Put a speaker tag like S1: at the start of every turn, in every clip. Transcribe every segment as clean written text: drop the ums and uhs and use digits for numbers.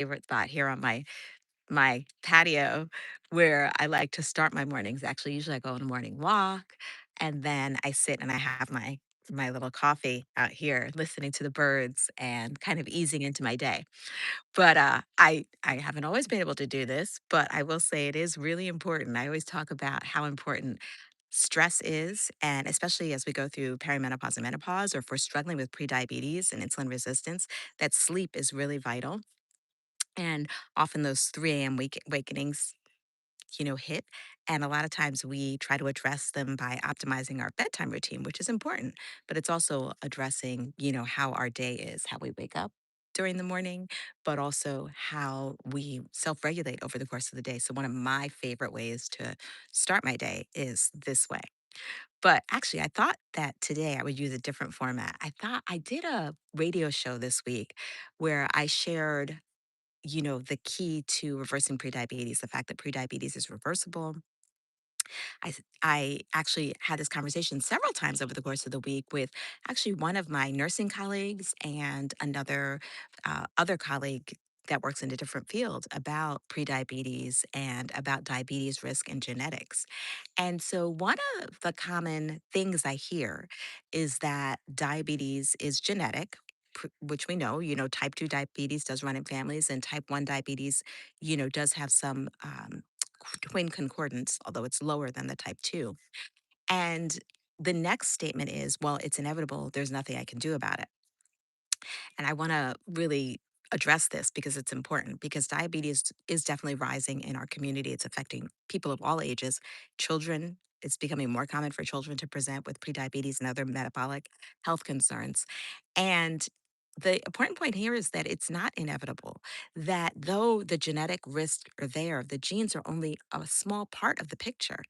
S1: favorite spot here on my patio where I like to start my mornings. Actually, usually I go on a morning walk and then I sit and I have my little coffee out here listening to the birds and kind of easing into my day. But I haven't always been able to do this, but I will say it is really important. I always talk about how important stress is, and especially as we go through perimenopause and menopause, or if we're struggling with prediabetes and insulin resistance, that sleep is really vital. And often those 3 a.m. Wakenings, hit. And a lot of times we try to address them by optimizing our bedtime routine, which is important, but it's also addressing, how our day is, how we wake up during the morning, but also how we self regulate over the course of the day. So, one of my favorite ways to start my day is this way. But actually, I thought that today I would use a different format. I thought I did a radio show this week where I shared the key to reversing prediabetes, the fact that prediabetes is reversible. I actually had this conversation several times over the course of the week with actually one of my nursing colleagues and another other colleague that works in a different field about prediabetes and about diabetes risk and genetics. And so one of the common things I hear is that diabetes is genetic, which we know, type 2 diabetes does run in families, and type 1 diabetes, does have some twin concordance, although it's lower than the type 2. And the next statement is, well, it's inevitable. There's nothing I can do about it. And I want to really address this because it's important because diabetes is definitely rising in our community. It's affecting people of all ages, children. It's becoming more common for children to present with prediabetes and other metabolic health concerns. And the important point here is that it's not inevitable, that though the genetic risks are there, the genes are only a small part of the picture.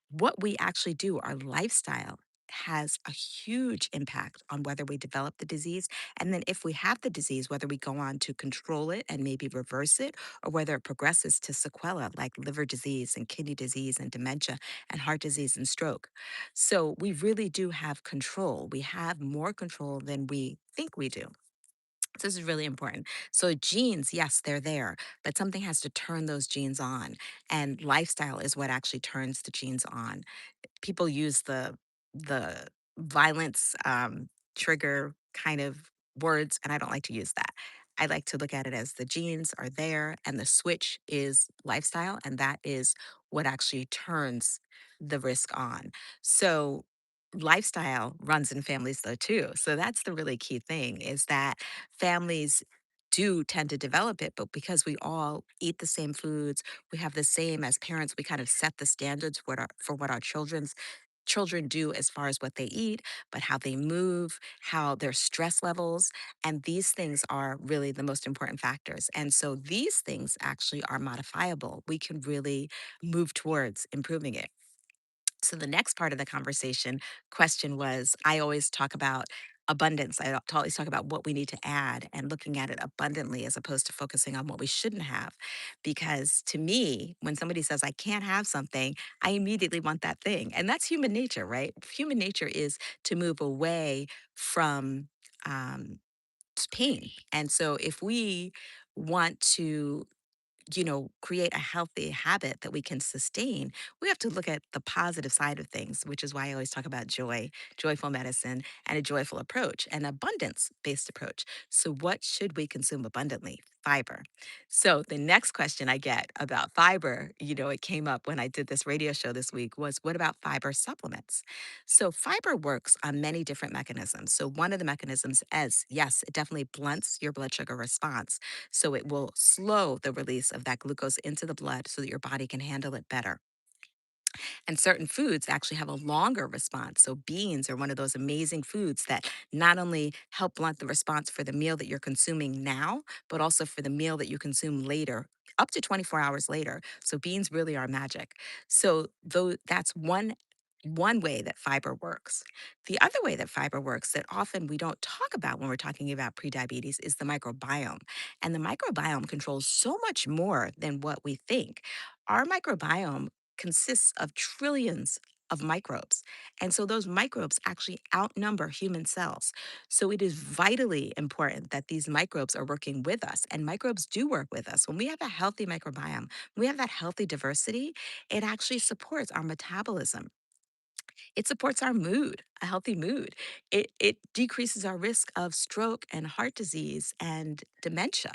S1: What we actually do, our lifestyle, has a huge impact on whether we develop the disease. And then, if we have the disease, whether we go on to control it and maybe reverse it, or whether it progresses to sequela like liver disease and kidney disease and dementia and heart disease and stroke. So, we really do have control. We have more control than we think we do. So this is really important. So genes, yes, they're there, but something has to turn those genes on. And lifestyle is what actually turns the genes on. People use the violence trigger kind of words, and I don't like to use that. I like to look at it as the genes are there, and the switch is lifestyle, and that is what actually turns the risk on. So lifestyle runs in families though too. So that's the really key thing is that families do tend to develop it, but because we all eat the same foods, we have the same as parents, we kind of set the standards for what our children do as far as what they eat, but how they move, how their stress levels, and these things are really the most important factors. And so these things actually are modifiable. We can really move towards improving it. So the next part of the conversation question was I always talk about abundance. Always talk about what we need to add and looking at it abundantly as opposed to focusing on what we shouldn't have. Because to me, when somebody says I can't have something, I immediately want that thing. And that's human nature, right? Human nature is to move away from um, pain. And so if we want to create a healthy habit that we can sustain, we have to look at the positive side of things, which is why I always talk about joy, joyful medicine, and a joyful approach, an abundance based approach. So, what should we consume abundantly? Fiber. So, the next question I get about fiber, it came up when I did this radio show this week was what about fiber supplements? So, fiber works on many different mechanisms. So, one of the mechanisms is yes, it definitely blunts your blood sugar response so it will slow the release of that glucose into the blood so that your body can handle it better. And certain foods actually have a longer response. So beans are one of those amazing foods that not only help blunt the response for the meal that you're consuming now, but also for the meal that you consume later. Up to 24 hours later. So beans really are magic. So though that's one way that fiber works. The other way that fiber works that often we don't talk about when we're talking about prediabetes is the microbiome. And the microbiome controls so much more than what we think. Our microbiome consists of trillions of microbes. And so those microbes actually outnumber human cells. So it is vitally important that these microbes are working with us. And microbes do work with us. When we have a healthy microbiome, when we have that healthy diversity, it actually supports our metabolism. It supports our mood, a healthy mood. It decreases our risk of stroke and heart disease and dementia.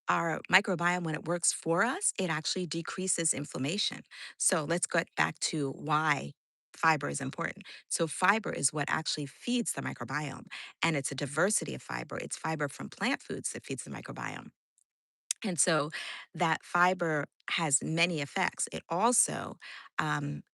S1: Our microbiome, when it works for us, it actually decreases inflammation. So let's get back to why fiber is important. So, fiber is what actually feeds the microbiome, and it's a diversity of fiber. It's fiber from plant foods that feeds the microbiome. And so that fiber has many effects. It also,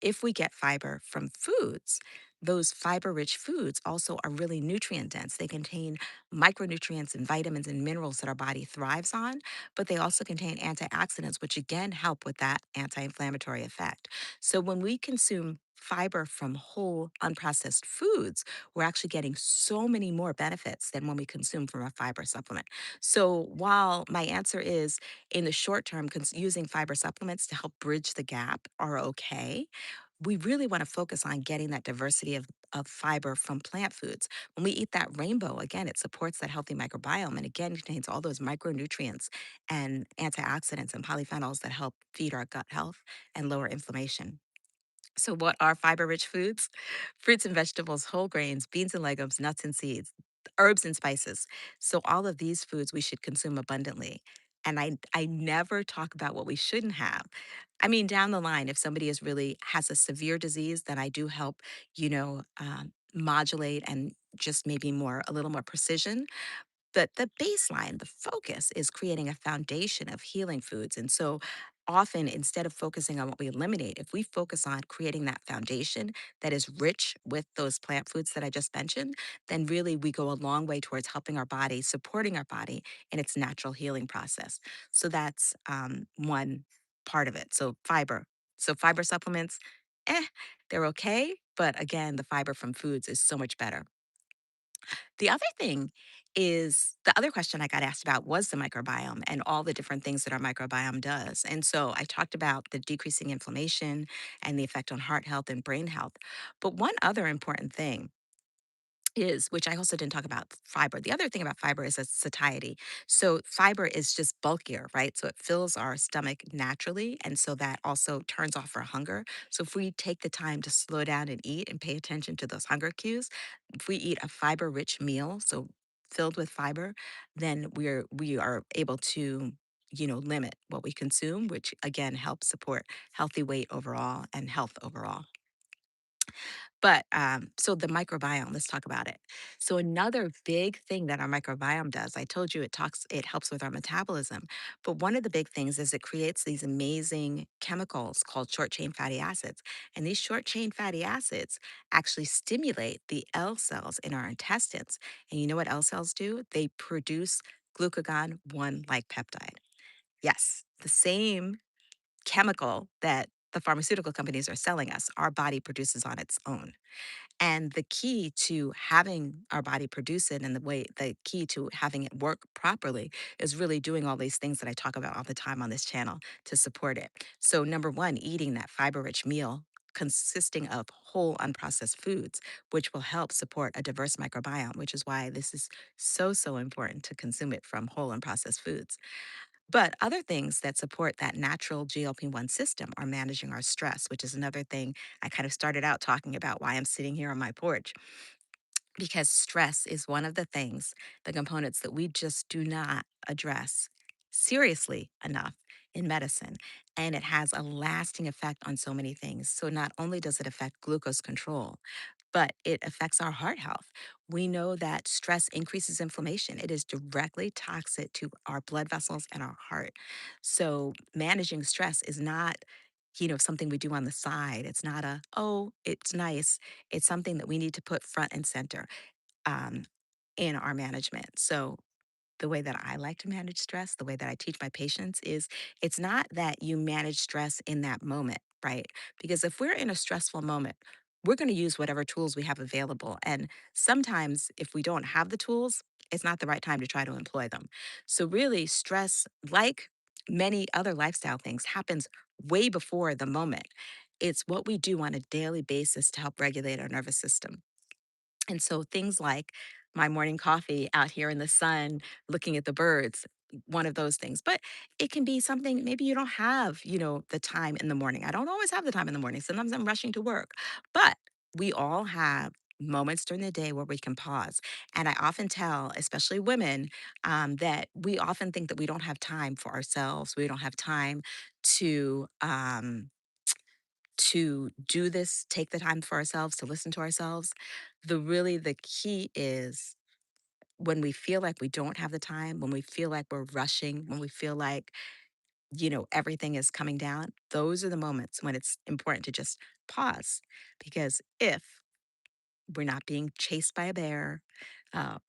S1: if we get fiber from foods, those fiber rich foods also are really nutrient dense. They contain micronutrients and vitamins and minerals that our body thrives on, but they also contain antioxidants, which again help with that anti inflammatory effect. So when we consume fiber from whole unprocessed foods, we're actually getting so many more benefits than when we consume from a fiber supplement. So while my answer is in the short term, using fiber supplements to help bridge the gap are okay, we really want to focus on getting that diversity of fiber from plant foods. When we eat that rainbow, again, it supports that healthy microbiome and again contains all those micronutrients and antioxidants and polyphenols that help feed our gut health and lower inflammation. So, what are fiber rich foods? Fruits and vegetables, whole grains, beans and legumes, nuts and seeds, herbs and spices. So, all of these foods we should consume abundantly. And I never talk about what we shouldn't have. I mean, down the line, if somebody is really has a severe disease, then I do help, modulate and just maybe more, a little more precision. But the baseline, the focus is creating a foundation of healing foods. And so often, instead of focusing on what we eliminate, if we focus on creating that foundation that is rich with those plant foods that I just mentioned, then really we go a long way towards helping our body, supporting our body in its natural healing process. So that's one part of it. So fiber. So fiber supplements, eh, they're okay. But again, the fiber from foods is so much better. The other thing is the other question I got asked about was the microbiome and all the different things that our microbiome does. And so I talked about the decreasing inflammation and the effect on heart health and brain health. But one other important thing is, which I also didn't talk about, fiber. The other thing about fiber is its satiety. So fiber is just bulkier, right? So it fills our stomach naturally. And so that also turns off our hunger. So if we take the time to slow down and eat and pay attention to those hunger cues, if we eat a fiber rich meal, so filled with fiber, then we are able to limit what we consume, which again helps support healthy weight overall and health overall. But so the microbiome, let's talk about it. So another big thing that our microbiome does, I told you it helps with our metabolism. But one of the big things is it creates these amazing chemicals called short chain fatty acids. And these short chain fatty acids actually stimulate the L cells in our intestines. And you know what L cells do? They produce glucagon 1 like peptide. Yes, the same chemical that the pharmaceutical companies are selling us, our body produces on its own. And the key to having our body produce it and the key to having it work properly is really doing all these things that I talk about all the time on this channel to support it. So, number one, eating that fiber rich meal consisting of whole unprocessed foods, which will help support a diverse microbiome, which is why this is so, so important to consume it from whole unprocessed foods. But other things that support that natural GLP-1 system are managing our stress, which is another thing I kind of started out talking about why I'm sitting here on my porch. Because stress is one of the things, the components that we just do not address seriously enough in medicine. And it has a lasting effect on so many things. So, not only does it affect glucose control, but it affects our heart health. We know that stress increases inflammation. It is directly toxic to our blood vessels and our heart. So, managing stress is not something we do on the side. It's not oh, it's nice. It's something that we need to put front and center um, in our management. So, the way that I like to manage stress, the way that I teach my patients is it's not that you manage stress in that moment, right? Because if we're in a stressful moment, we're going to use whatever tools we have available. And sometimes if we don't have the tools, it's not the right time to try to employ them. So, really, stress, like many other lifestyle things, happens way before the moment. It's what we do on a daily basis to help regulate our nervous system. And so things like my morning coffee out here in the sun, looking at the birds, one of those things. But it can be something maybe you don't have, the time in the morning. I don't always have the time in the morning. Sometimes I'm rushing to work. But we all have moments during the day where we can pause. And I often tell, especially women, that we often think that we don't have time for ourselves. We don't have time to do this, take the time for ourselves, to listen to ourselves. The key is when we feel like we don't have the time, when we feel like we're rushing, when we feel like, everything is coming down, those are the moments when it's important to just pause. Because if we're not being chased by a bear.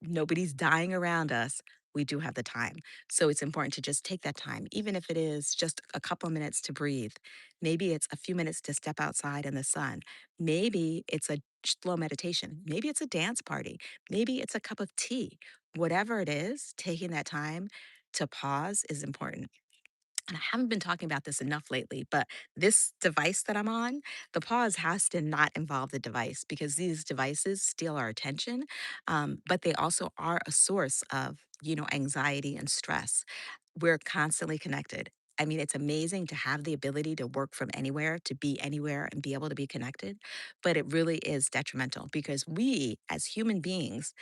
S1: Nobody's dying around us. We do have the time. So it's important to just take that time, even if it is just a couple of minutes to breathe. Maybe it's a few minutes to step outside in the sun. Maybe it's a slow meditation. Maybe it's a dance party. Maybe it's a cup of tea. Whatever it is, taking that time to pause is important. And I haven't been talking about this enough lately, but this device that I'm on, the pause has to not involve the device because these devices steal our attention, but they also are a source of, anxiety and stress. We're constantly connected. I mean, it's amazing to have the ability to work from anywhere, to be anywhere and be able to be connected, but it really is detrimental because we, as human beings,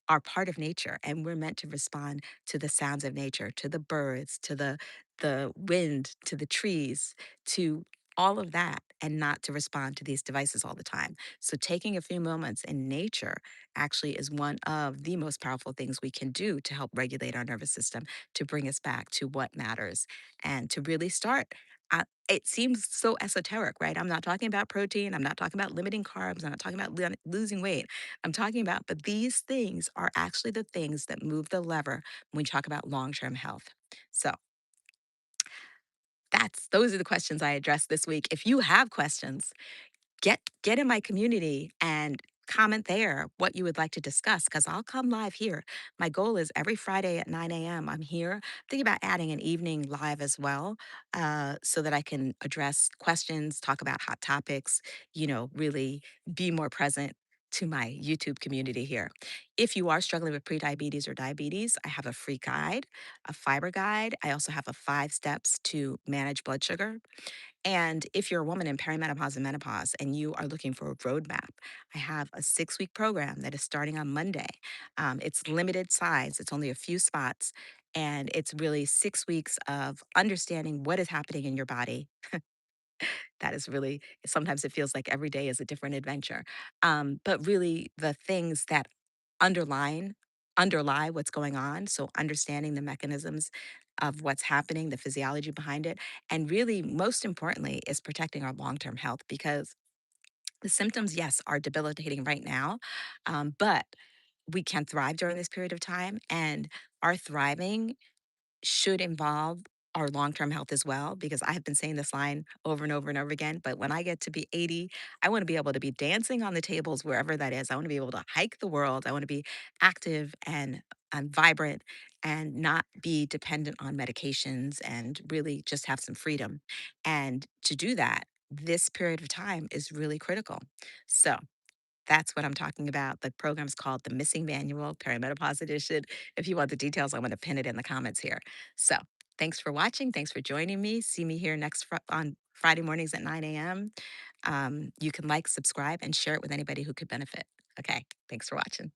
S1: are part of nature and we're meant to respond to the sounds of nature, to the birds, to the wind, to the trees, to all of that, and not to respond to these devices all the time. So taking a few moments in nature actually is one of the most powerful things we can do to help regulate our nervous system, to bring us back to what matters and to really start. It seems so esoteric, right? I'm not talking about protein. I'm not talking about limiting carbs. I'm not talking about losing weight. I'm talking about, but these things are actually the things that move the lever when we talk about long term health. So those are the questions I addressed this week. If you have questions, get in my community and comment there what you would like to discuss because I'll come live here. My goal is every Friday at 9 a.m. I'm here. Thinking about adding an evening live as well, so that I can address questions, talk about hot topics, really be more present to my YouTube community here. If you are struggling with prediabetes or diabetes, I have a free guide, a fiber guide. I also have a 5 steps to manage blood sugar. And if you're a woman in perimenopause and menopause and you are looking for a roadmap, I have a 6 week program that is starting on Monday. It's limited size, it's only a few spots. And it's really 6 weeks of understanding what is happening in your body. That is really, sometimes it feels like every day is a different adventure. But really, the things that underline, underlie what's going on. So, understanding the mechanisms of what's happening, the physiology behind it. And really, most importantly, is protecting our long term health because the symptoms, yes, are debilitating right now, but we can thrive during this period of time. And our thriving should involve our long-term health as well because I have been saying this line over and over and over again, but when I get to be 80, I want to be able to be dancing on the tables wherever that is. I want to be able to hike the world. I want to be active and vibrant and not be dependent on medications and really just have some freedom. And to do that, this period of time is really critical. So, that's what I'm talking about. The program's called The Missing Manual, Perimenopause Edition. If you want the details, I'm going to pin it in the comments here. So thanks for watching. Thanks for joining me. See me here on Friday mornings at 9 a.m. You can like, subscribe, and share it with anybody who could benefit. Okay. Thanks for watching.